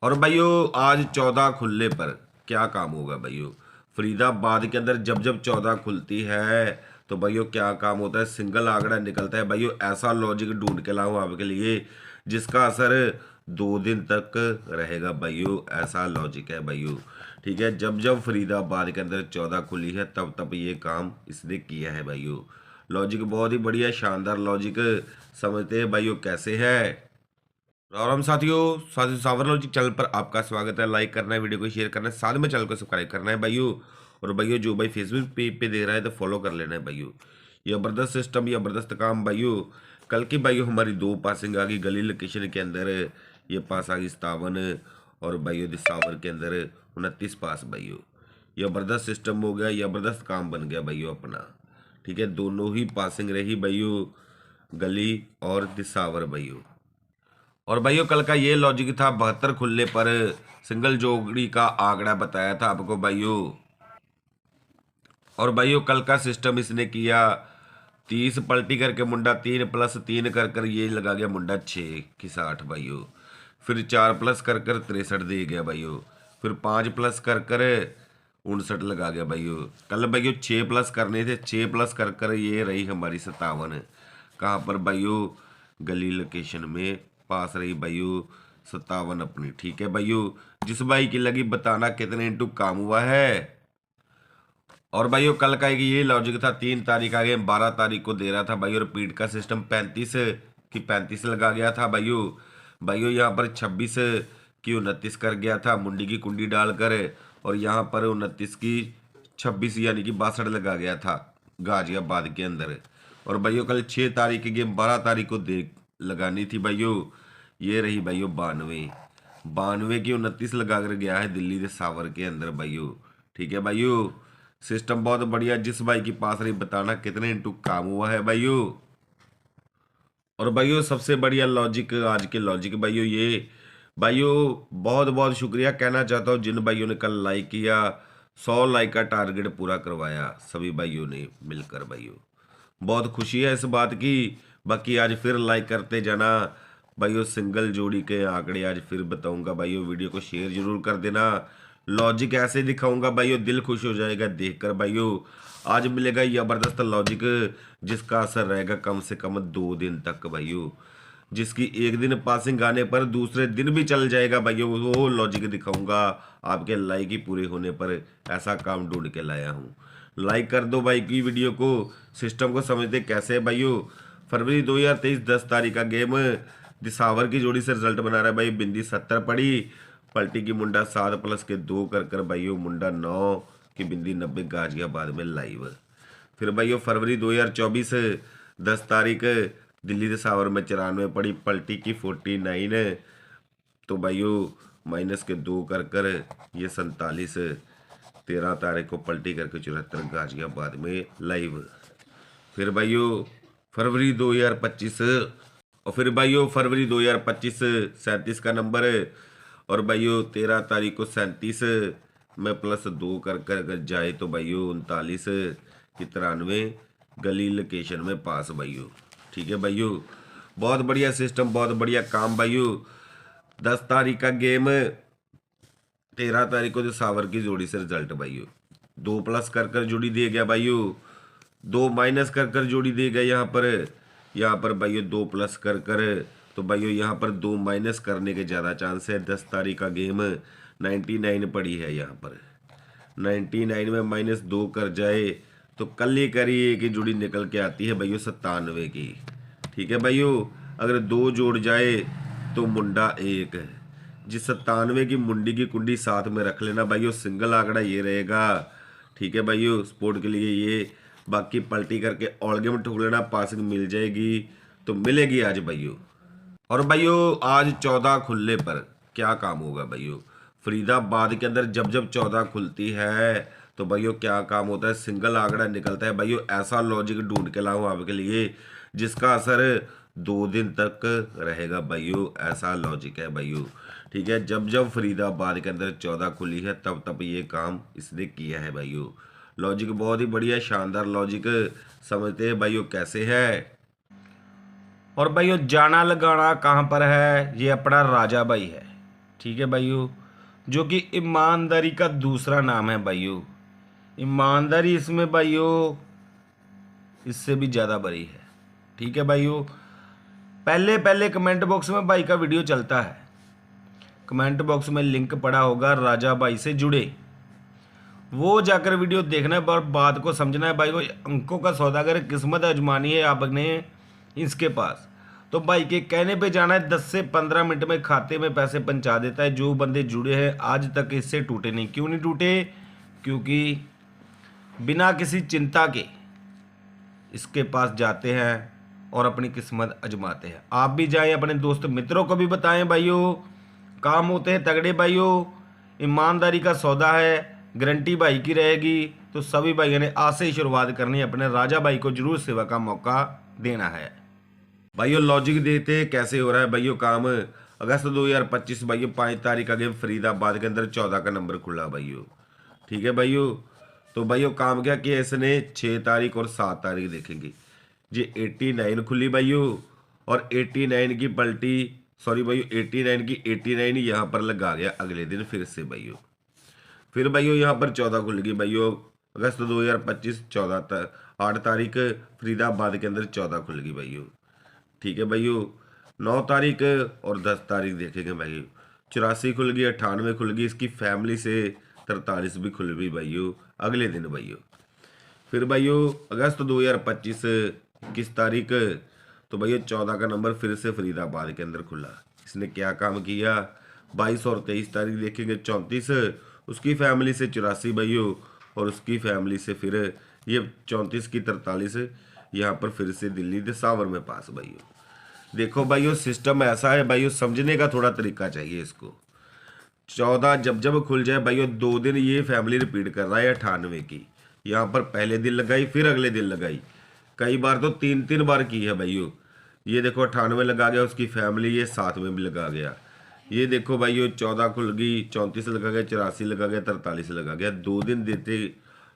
और भाइयों आज 14 खुलने पर क्या काम होगा भाइयों। फरीदाबाद के अंदर जब जब 14 खुलती है तो भाइयों क्या काम होता है, सिंगल आंकड़ा निकलता है भाइयों। ऐसा लॉजिक ढूंढ के लाऊं आपके लिए जिसका असर 2 दिन तक रहेगा भाइयों। ऐसा लॉजिक है भाइयों। ठीक है, जब जब फरीदाबाद के अंदर 14 खुली है तब तब ये काम इसने किया है भाइयों। लॉजिक बहुत ही बढ़िया शानदार लॉजिक। समझते हैं भाइयों कैसे है। राम राम साथियों, साथी सावर लॉजिक चैनल पर आपका स्वागत है। लाइक करना है, वीडियो को शेयर करना है, साथ में चैनल को सब्सक्राइब करना है भाइयों। और भाइयों जो भाई फेसबुक पेज पे दे रहा है तो फॉलो कर लेना है भाइयों। ये जबरदस्त सिस्टम, ये जबरदस्त काम भाइयों। कल की भाइयों हमारी 2 पासिंग आ गई गली लोकेशन के अंदर। ये पास आ गई 57 और भाइयों दिसावर के अंदर 29 पास भाइयों। ये जबरदस्त सिस्टम हो गया, ये जबरदस्त काम बन गया भाइयों अपना। ठीक है, दोनों ही पासिंग रही भाइयों, गली और दिसावर भाइयों। और भाइयों कल का ये लॉजिक था 72 खुलने पर सिंगल जोड़ी का आंकड़ा बताया था आपको भाइयों। और भाइयों कल का सिस्टम इसने किया 30 पलटी करके मुंडा 3 प्लस 3 कर कर ये लगा गया मुंडा 6 की 60 भाइयों। फिर 4 प्लस कर कर 63 दे गया भाइयों। फिर 5 प्लस कर कर 59 लगा गया भाइयों। कल भाइयों 6 प्लस करने थे, 6 प्लस कर कर ये रही हमारी 57। कहाँ पर भाइयों, गली लोकेशन में पास रही भाइयों 57 अपनी। ठीक है भाइयों, जिस भाई की लगी बताना कितने इंटू काम हुआ है। और भाइयों कल का एक ये लॉजिक था 3 तारीख आगे 12 तारीख को दे रहा था भाइयों। रिपीट का सिस्टम 35 की 35 लगा गया था भाइयों। भाइयों यहाँ पर 26 की 29 कर गया था मुंडी की कुंडी डालकर। और यहाँ पर 29 की 26 यानी कि 62 लगा गया था गाजियाबाद के अंदर। और भाइयों कल 6 तारीख की गेम 12 तारीख को दे लगानी थी भाइयों। ये रही भाइयों 92 की 29 लगा कर गया है दिल्ली के सावर के अंदर भाइयों। ठीक है भाइयों, सिस्टम बहुत बढ़िया। जिस भाई की पास रही बताना कितने इंटू काम हुआ है भाइयों। और भाइयों सबसे बढ़िया लॉजिक आज के लॉजिक भाइयों ये। भाइयों बहुत बहुत शुक्रिया कहना चाहता हूँ जिन भाइयों ने कल लाइक किया। 100 लाइक का टारगेट पूरा करवाया सभी भाइयों ने मिलकर भाइयों। बहुत खुशी है इस बात की। बाकी आज फिर लाइक करते जाना भाइयों। सिंगल जोड़ी के आंकड़े आज फिर बताऊंगा भाइयों, वीडियो को शेयर जरूर कर देना। लॉजिक ऐसे दिखाऊंगा भाइयों, दिल खुश हो जाएगा देखकर भाइयों। आज मिलेगा जबरदस्त लॉजिक जिसका असर रहेगा कम से कम 2 दिन तक भाइयों। जिसकी एक दिन पासिंग आने पर दूसरे दिन भी चल जाएगा भाइयों, वो लॉजिक दिखाऊंगा आपके लाइक ही पूरे होने पर। ऐसा काम ढूंढ के लाया हूँ। लाइक कर दो भाई की वीडियो को। सिस्टम को समझते कैसे है भाइयों। फरवरी 2023 10 तारीख का गेम दिसावर की जोड़ी से रिजल्ट बना रहा है भाई। बिंदी 70 पड़ी, पलटी की मुंडा 7 प्लस के 2 कर कर भाइयों मुंडा 9 की बिंदी 90 गाजियाबाद में लाइव। फिर भाइयों फरवरी 2024 10 तारीख दिल्ली दिसावर में 94 पड़ी, पलटी की 49 तो भाइयों माइनस के 2 कर कर ये 47 13 तारीख को पलटी करके 74 गाजियाबाद में लाइव। फिर भाइयों फरवरी 2025 और फिर भाइयों फरवरी 2025 37 का नंबर है। और भाइयों 13 तारीख को 37 में प्लस 2 कर कर अगर जाए तो भाइयों 39 की 93 गली लोकेशन में पास भाइयों। ठीक है भाइयों, बहुत बढ़िया सिस्टम, बहुत बढ़िया काम भाइयों। 10 तारीख का गेम 13 तारीख को जो सावर की जोड़ी से रिजल्ट भाइयों। 2 प्लस कर कर जोड़ी दे गया भाइयों, 2 माइनस कर कर जोड़ी दे गया यहाँ पर भाइयों 2 प्लस कर कर। तो भाइयों यहाँ पर 2 माइनस करने के ज़्यादा चांस है। 10 तारीख का गेम 99 पड़ी है यहाँ पर। 99 में -2 कर जाए तो कल ही करी एक ही जोड़ी निकल के आती है भाइयों 97 की। ठीक है भाइयों, अगर 2 जोड़ जाए तो मुंडा 1। जिस 97 की मुंडी की कुंडी साथ में रख लेना भाइयों, सिंगल आंकड़ा ये रहेगा। ठीक है भाइयों, स्पोर्ट के लिए ये। बाकी पलटी करके ऑल गेम ठोक लेना, पासिंग मिल जाएगी तो मिलेगी आज भाइयों। और भाइयों आज 14 खुलने पर क्या काम होगा भाइयों। फरीदाबाद के अंदर जब जब 14 खुलती है तो भाइयों क्या काम होता है, सिंगल आंकड़ा निकलता है भाइयों। ऐसा लॉजिक ढूंढ के लाऊं आपके लिए जिसका असर 2 दिन तक रहेगा भाइयों। ऐसा लॉजिक है भाइयों। ठीक है, जब जब फरीदाबाद के अंदर 14 खुली है तब तब ये काम इसने किया है भाइयों। लॉजिक बहुत ही बढ़िया शानदार लॉजिक। समझते हैं भाइयों कैसे है। और भाइयों जाना लगाना कहाँ पर है, ये अपना राजा भाई है। ठीक है भाइयों, जो कि ईमानदारी का दूसरा नाम है भाइयों। ईमानदारी इसमें भाइयों इससे भी ज़्यादा बड़ी है। ठीक है भाइयों, पहले पहले कमेंट बॉक्स में भाई का वीडियो चलता है, कमेंट बॉक्स में लिंक पड़ा होगा, राजा भाई से जुड़े, वो जाकर वीडियो देखना है और बात को समझना है भाई को। अंकों का सौदागर, किस्मत आजमानी है आपने इसके पास, तो भाई के कहने पे जाना है, 10 से 15 मिनट में खाते में पैसे पहुंचा देता है। जो बंदे जुड़े हैं आज तक इससे टूटे नहीं। क्यों नहीं टूटे? क्योंकि बिना किसी चिंता के इसके पास जाते हैं और अपनी किस्मत आजमाते हैं। आप भी जाएं, अपने दोस्त मित्रों को भी बताएं भाइयों, काम होते हैं तगड़े भाइयों, ईमानदारी का सौदा है, गारंटी भाई की रहेगी। तो सभी भाइयों ने आज से ही शुरुआत करनी है, अपने राजा भाई को जरूर सेवा का मौका देना है भाइयों। लॉजिक देते कैसे हो रहा है भाइयों काम। अगस्त 2025 भाइयों 5 तारीख का गेम फरीदाबाद के अंदर 14 का नंबर खुला भाइयों। ठीक है भाइयों, तो भाइयों काम क्या किया इसने, 6 तारीख और 7 तारीख देखेंगे जी। 89 खुली भाइयों और 89 की पलटी, सॉरी भाइयों 89 की 89 यहाँ पर लगा गया अगले दिन फिर से भाइयों। फिर भाइयों यहाँ पर 14 खुल गई भाइयों, अगस्त 2025 8 तारीख फरीदाबाद के अंदर 14 खुल गई भाइयों। ठीक है भाइयों, 9 तारीख और 10 तारीख देखेंगे भाइयों, 84 खुल गई, 98 खुल गई, इसकी फैमिली से 43 भी खुल गई भाइयों अगले दिन भाइयों। फिर भाइयों अगस्त 2025 21 तारीख, तो भाइयों 14 का नंबर फिर से फरीदाबाद के अंदर खुला। इसने क्या काम किया, 22 और 23 तारीख देखेंगे 34, उसकी फैमिली से 84 भाइयों, और उसकी फैमिली से फिर ये 34 की 43 यहाँ पर फिर से दिल्ली देसावर में पास भाइयों। देखो भाइयों सिस्टम ऐसा है भाइयों, समझने का थोड़ा तरीका चाहिए इसको। 14 जब जब खुल जाए भाइयों 2 दिन ये फैमिली रिपीट कर रहा है 98 की, यहाँ पर पहले दिन लगाई फिर अगले दिन लगाई, कई बार तो 3 बार की है भाइयों। ये देखो 98 लगा गया, उसकी फैमिली ये 7 में भी लगा गया। ये देखो भाइयों 14 खुल गई, 34 लगा गया, 84 लगा गया, 43 लगा गया। 2 दिन देते,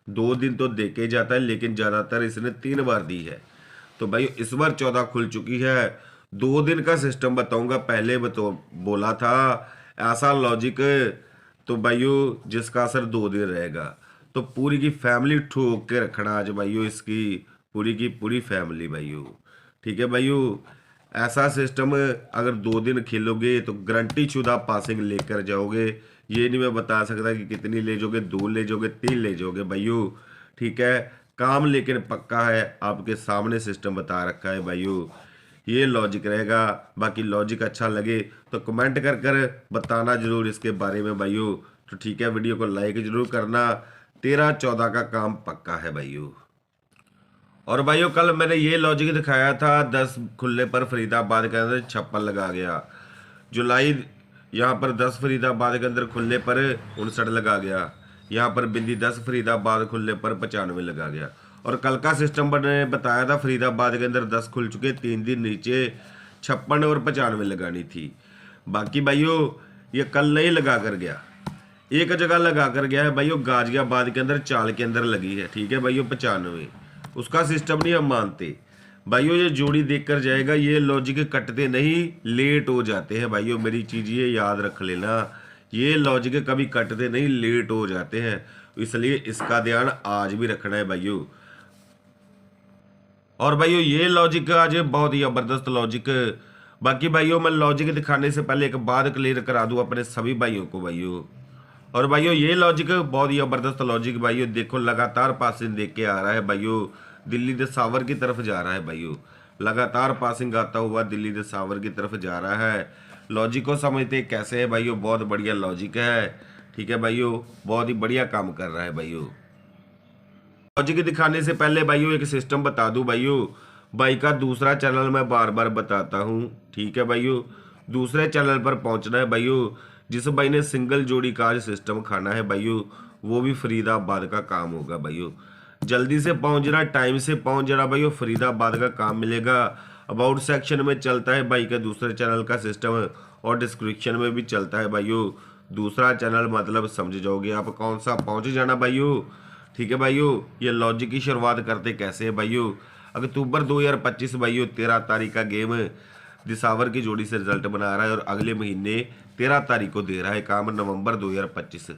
2 दिन तो देके जाता है, लेकिन ज़्यादातर इसने 3 बार दी है। तो भाई इस बार 14 खुल चुकी है। 2 दिन का सिस्टम बताऊंगा, पहले बोला था ऐसा लॉजिक, तो भाइयों जिसका असर 2 दिन रहेगा, तो पूरी की फैमिली ठोक के रखना आज भाइयों, इसकी पूरी की पूरी फैमिली भाइयों। ठीक है भाइयों, ऐसा सिस्टम अगर 2 दिन खेलोगे तो गारंटी शुदा पासिंग लेकर जाओगे। ये नहीं मैं बता सकता कि कितनी ले जाओगे, 2 ले जाओगे, 3 ले जाओगे भाइयों। ठीक है, काम लेकिन पक्का है, आपके सामने सिस्टम बता रखा है भाइयों। ये लॉजिक रहेगा। बाकी लॉजिक अच्छा लगे तो कमेंट कर कर बताना जरूर इसके बारे में भाइयों। तो ठीक है, वीडियो को लाइक जरूर करना। 13-14 का काम पक्का है भाइयों। और भाइयों कल मैंने ये लॉजिक दिखाया था, 10 खुलने पर फरीदाबाद के अंदर 56 लगा गया। जुलाई यहाँ पर 10 फरीदाबाद के अंदर खुलने पर 59 लगा गया। यहाँ पर बिंदी 10 फरीदाबाद खुलने पर 95 लगा गया। और कल का सिस्टम मैंने बताया था, फरीदाबाद के अंदर 10 खुल चुके, 3 दिन नीचे 56 और 95 लगानी थी। बाकी भाइयों ये कल नहीं लगा कर गया, एक जगह लगा कर गया है भाइयों, गाजियाबाद के अंदर चाल के अंदर लगी है। ठीक है भाइयों 95, उसका सिस्टम नहीं हम मानते भाइयों। ये जोड़ी देखकर जाएगा, ये लॉजिक कटते नहीं, लेट हो जाते हैं भाइयों। मेरी चीज़ ये याद रख लेना, ये लॉजिक कभी कटते नहीं, लेट हो जाते हैं, इसलिए इसका ध्यान आज भी रखना है भाइयों। और भाइयों ये लॉजिक आज बहुत ही ज़बरदस्त लॉजिक। बाकी भाइयों मैं लॉजिक दिखाने से पहले एक बात क्लियर करा दूं अपने सभी भाइयों को भाइयों। और भाइयों ये लॉजिक बहुत ही ज़बरदस्त लॉजिक भाइयों, देखो लगातार पासिंग देख के आ रहा है भाइयों, दिल्ली देसावर की तरफ जा रहा है भाइयों। लगातार पासिंग आता हुआ दिल्ली देसावर की तरफ जा रहा है। लॉजिक को समझते कैसे है भाइयों, बहुत बढ़िया लॉजिक है। ठीक है भाइयों, बहुत ही बढ़िया काम कर रहा है भाइयों। लॉजिक दिखाने से पहले भाइयों एक सिस्टम बता दूं भाइयों, भाई का दूसरा चैनल मैं बार बार बताता हूं। ठीक है भाइयों, दूसरे चैनल पर पहुंचना है भाइयों। जिस भाई ने सिंगल जोड़ी का आज सिस्टम खाना है भाइयों, वो भी फरीदाबाद का काम होगा भाइयों। जल्दी से पहुंच जाना, टाइम से पहुंच जाना भाइयों, फरीदाबाद का काम मिलेगा। अबाउट सेक्शन में चलता है भाई का दूसरे चैनल का सिस्टम, और डिस्क्रिप्शन में भी चलता है भाइयों दूसरा चैनल, मतलब समझ जाओगे आप कौन सा, पहुंच जाना भाइयों। ठीक है भाइयों, ये लॉजिक की शुरुआत करते कैसे है भाइयों। अक्टूबर 2025 भाइयों 13 तारीख का गेम दिसावर की जोड़ी से रिजल्ट बना रहा है, और अगले महीने 13 तारीख को दे रहा है काम, नवंबर 2025।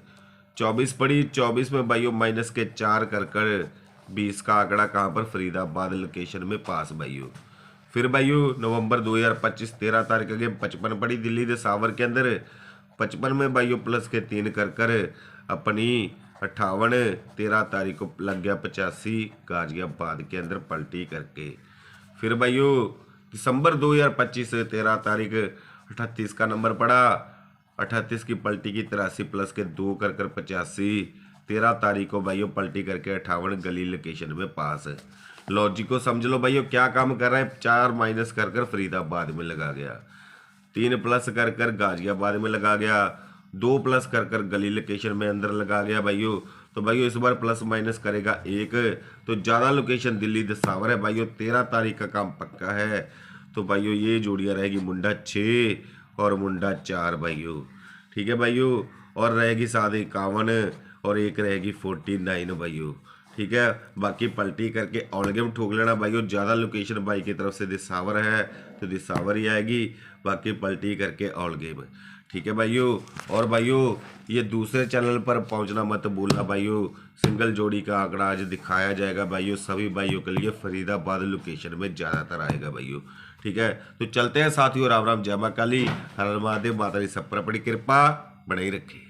24 पड़ी, 24 में भाइयों माइनस के 4 कर 20 का आंकड़ा कहाँ पर, फरीदाबाद लोकेशन में पास भाइयों। फिर भाइयों नवंबर 2025 13 तारीख के 55 पड़ी दिल्ली देसावर के अंदर, 55 में भाइयों प्लस के 3 कर अपनी 58, 13 तारीख को लग गया 85 गाजियाबाद के अंदर पलटी करके। फिर भाइयों दिसंबर 2025 13 तारीख 38 का नंबर पड़ा, 38 की पलटी की 83 प्लस के 2 कर 85, 13 तारीख को भाइयों पलटी करके 58 गली लोकेशन में पास। लॉजिक को समझ लो भाइयों क्या काम कर रहा है, 4 माइनस कर फरीदाबाद में लगा गया, 3 प्लस कर गाजियाबाद में लगा गया, 2 प्लस कर गली लोकेशन में अंदर लगा गया भाइयों। तो भाइयों इस बार प्लस माइनस करेगा 1, तो ज़्यादा लोकेशन दिल्ली देसावर है भाइयों, 13 तारीख का काम पक्का है। तो भाइयों ये जोड़ियाँ रहेगी मुंडा 6 और मुंडा 4 भाइयों, ठीक है भाइयों। और रहेगी 751 और एक रहेगी 49 भाइयों, ठीक है। बाकी पलटी करके औलगे में ठोक लेना भाइयों, ज़्यादा लोकेशन भाई की तरफ से दिसावर है तो दिसावर ही आएगी, बाकी पलटी करके औलगे में, ठीक है भाइयों। और भाइयों ये दूसरे चैनल पर पहुंचना मत भूलना भाइयों, सिंगल जोड़ी का आंकड़ा आज दिखाया जाएगा भाइयों, सभी भाइयों के लिए फरीदाबाद लोकेशन में ज़्यादातर आएगा भाइयों, ठीक है। तो चलते हैं साथियों, राम राम, जय मां काली, हर हर महादेव, माता दी सब पर अपनी कृपा बनाई रखे।